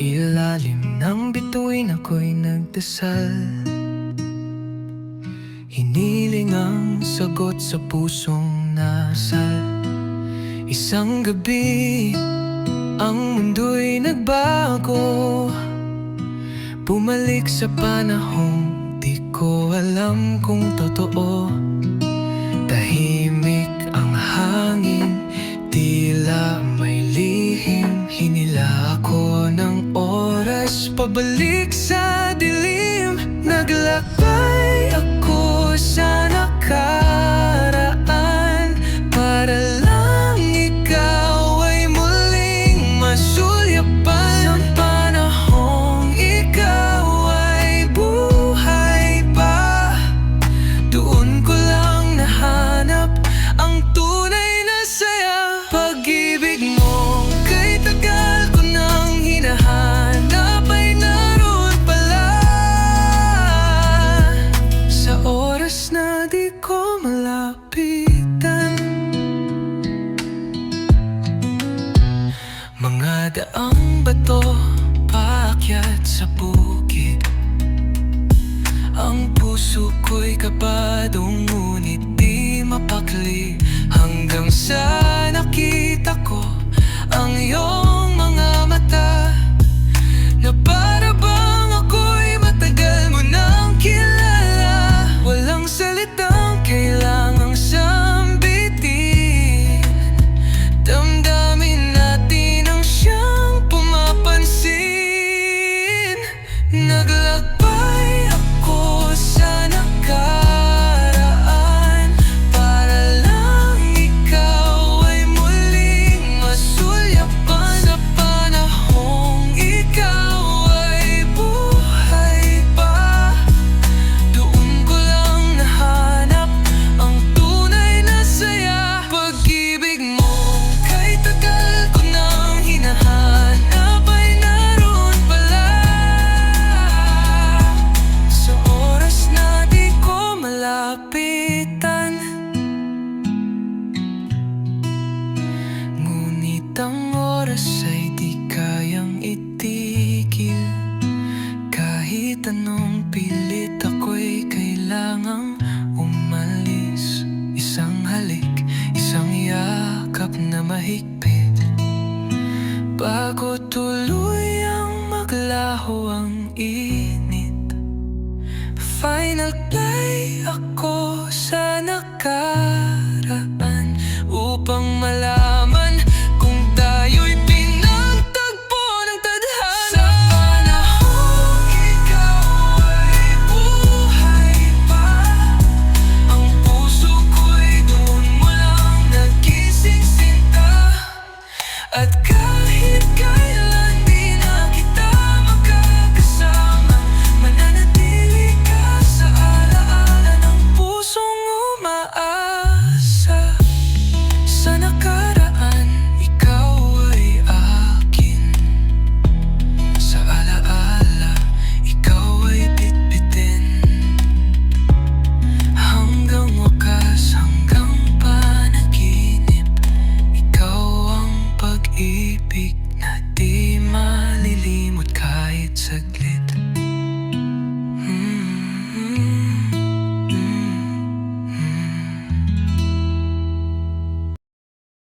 ilalim ng bituin ako'y nagdasal. Hiniling ang sagot sa pusong nasal. Isang gabi, ang mundo'y nagbago. Bumalik sa panahong di ko alam kung totoo. Tahimik ang hangin, tila may lihim. Hinila ako ng oras pabalik sa dilim. Naglakbay ako sa nakaraan para lang ikaw ay muling masulyapan. Sa panahong ikaw ay buhay pa, doon ko lang nahanap ang tunay na saya. Pag-ibig mo kay tagal ko nang hinahanap ay naroon pala. Sa oras na di ko malapitan, mga daang bato paakyat sa bukid. Ang puso ko'y kabadong ngunit di mapakli, hanggang sa nakita ko ang iyong mga mata, na para bang ako'y matagal mo nang kilala. Walang salitang kailangang sambitin, damdamin natin ang siyang pumapansin. Naglakbay ako sa nakaraan para lang ikaw ay muling masulyapan. Sa panahong ikaw ay buhay pa, doon ko lang nahanap ang tunay na saya. Pag-ibig mo kay tagal ko nang hinahanap ay naroon pala. Sa oras na di ko malapitan, ngunit ang oras ay di kayang itigil. Kahit anong pilit ako'y kailangang umalis. Isang halik, isang yakap na mahigpit, bago tuluyang maglaho ang init. Final play ako sa nakaraan